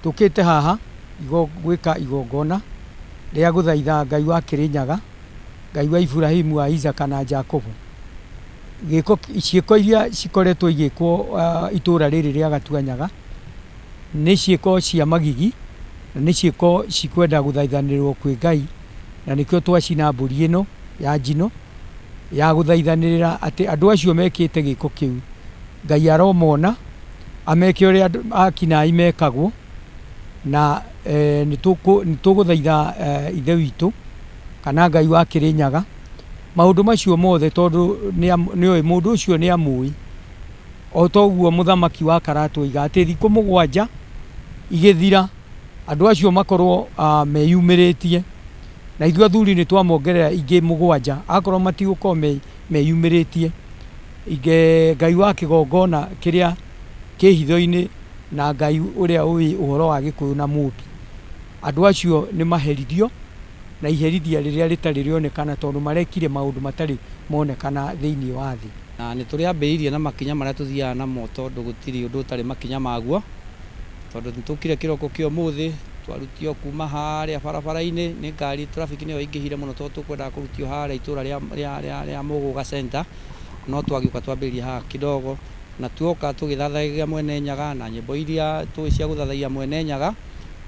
tukite haha gwika igongona ria guthaitha Ngai wa Kirinyaga, Ngai wa Ibrahimu, wa Isaka na Jacobo. Ciĩko iria cikoretwo igĩkwo itũra rĩrĩ rĩa Gatuanyaga nĩ ciĩko cia magigi na nĩ ciĩko cikwenda gũthaithanĩrwo kwĩ Ngai, na nĩkĩo twacina mbũri ĩno ya njino ya gũthaithanĩrĩra atĩ andũ acio mekĩte gĩko kĩu Ngai aromona, ameke ũrĩa akinaĩ mekagwo, na nĩtũgũthaitha ithe witũ kana Ngai wa Kirinyaga maũndũ macio mothe, tondũ nĩoĩ mũndũ ũcio nĩ amũĩ. O toguo mũthamaki wa Karatu oiga atĩ thikũ 7 igĩthira andũ acio makorwo meyumĩrĩtie, na ithuĩ athuri nĩ twamongerera ingĩ 7 akorwo matigũkorwo meyumĩrĩtie. Ngai wa kĩgongona kĩrĩa kĩ hitho-inĩ na Ngai ũrĩa ũĩ ũhoro wa Gĩkũyũ na mũndũ, andũ acio nĩ maherithio na iherithia rĩrĩa rĩtarĩ rĩonekana, tondũ marekire maũndũ matarĩ monekana thĩinĩ wa thĩ. Na nĩ tũrĩambĩrĩirie na makinya marĩa tũthiaga namo, tondũ gũtirĩ ũndũ ũtarĩ makinya maguo, tondũ nĩtũkire kĩroko kĩa ũmũthĩ twarutio kuma harĩa barabara-inĩ nĩ ngari, traffic nĩyo ingĩhire mũno, tondũ tũkwendaga kũrutio harĩa itũra rĩa Mũgũga center, no twagĩũka twambĩrĩria haha kidogo, na tuoka tũgĩthathaiya Mwene Nyaga na nyĩmbo iria tũĩ cia gũthathaiya Mwene Nyaga,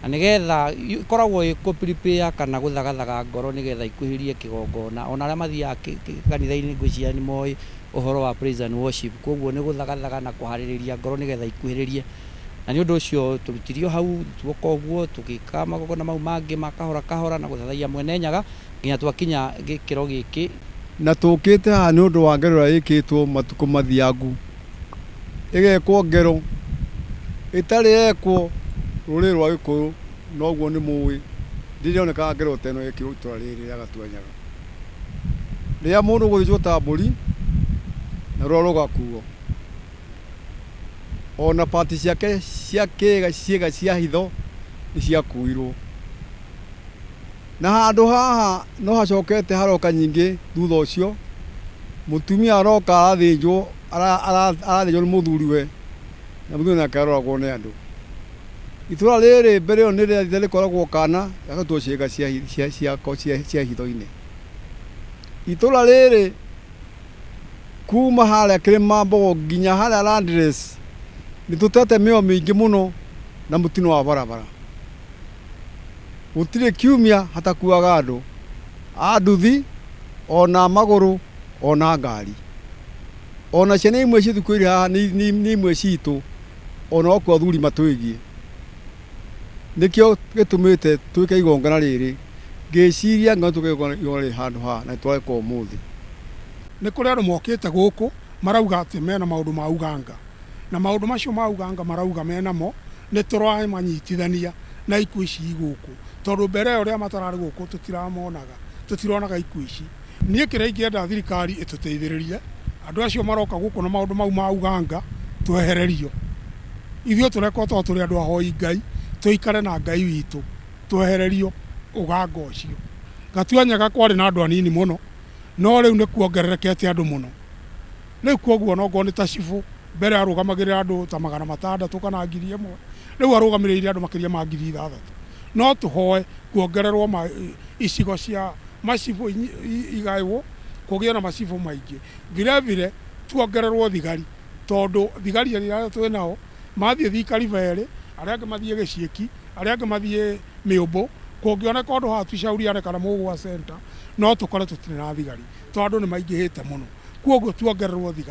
na nĩgetha ikoragwo prepare kana gũthagathaga ngoro nĩgetha ikuhĩrie kĩgongona. Ona arĩa mathiaga kanitha-inĩ ngwĩciria nĩ moĩ ũhoro wa praise and worship, koguo nĩ gũthagathaga na kũharĩrĩria ngoro nĩgetha ikuhĩrĩrie. Na nĩ ũndũ ũcio tũrutirio hau, tuoka ũguo tũgĩka magongona mau mangĩ makahora kahora na gũthathaiya Mwene Nyaga nginya twakinya gĩkĩro gĩkĩ. Na tũkĩte haha nĩ ũndũ wa ngero ĩrĩa ĩkĩtwo matukũ mathiangu, ĩgekwo ngero ĩtarĩ yekwo rũrĩrĩ rwa Gĩkũyũ, noguo nĩ mũĩ ndĩrĩonekaga ngero ta ĩno ĩkĩrwo itũra rĩrĩ rĩa Gatuanyaga. Rĩrĩa mũndũ gũthĩnjwo ta mbũri na rũa rũgakuo, ona pati ciake ciĩga cia hitho nĩ ciakuirwo. Na handũ haha no hacokete haroka nyingĩ thutha ũcio, mũtumia aroka arathĩnjwo nĩ mũthuriwe, na mũthuri nake aroragwo nĩ andũ. Itũra rĩrĩ mbere ĩyo nĩ rĩkoragwo kana gagatwo ciĩga cia hitho-inĩ. Itũra rĩrĩ kuma harĩa Kĩrĩma Mbogo nginya harĩa Landless nĩ tũtete mĩoyo mĩingĩ mũno na mũtino wa barabara. Gũtirĩ kiumia hatakuaga andũ a nduthi, ona magũrũ, ona ngari, ona ciana imwe cithukũ irĩ haha nĩ imwe citũ, ona okwo athuri matwĩgie. Nĩkĩo gĩtũmĩte twĩke igongona rĩrĩ, ngĩciria ngano twĩke igongona rĩrĩ handũ haha na tweka ũmũthĩ. Nĩ kũrĩ andũ mokĩte gũkũ marauga atĩ mena maũndũ ma uganga, na maũndũ macio ma uganga marauga menamo nĩ tũramanyitithania na ikuũ ici gũkũ, tondũ mbere ĩyo rĩrĩa matararĩ gũkũ tũtironaga ikuũ ici. Niĩ kĩrĩa ingĩenda thirikari ĩtũteithĩrĩrie, andũ acio maroka gũkũ na maũndũ mau ma uganga twehererio. Ithuĩ tũrekwo to tũrĩ andũ ahoi Ngai, tũikare na Ngai witũ, twehererio uganga ũcio. Gatuanyaga kwarĩ na andũ anini mũno, no rĩu nĩ kuongererekete andũ mũno. Rĩu koguo no ngorwo nĩ ta cibũ mbere arũgamagĩrĩra andũ ta 600 kana 1000, rĩu arũgamĩrĩire andũ makĩria ma 6000. No tũhoe kuongererwo icigo cia macibũ igaĩrwo, kũgĩe na macibũ maingĩ. Vile tuongererwo thigari, tondũ thigari arĩa twĩ nao mathiĩ Thika River, arĩa angĩ mathiĩ Gĩciĩki, arĩa angĩ mathiĩ Mĩũmbũ, kũngĩoneka ũndũ haha tucauriane kana Mũgũga center, no tũkore tũtirĩ na thigari, tondũ andũ nĩ maingĩhĩte mũno, koguo tuongererwo thigari.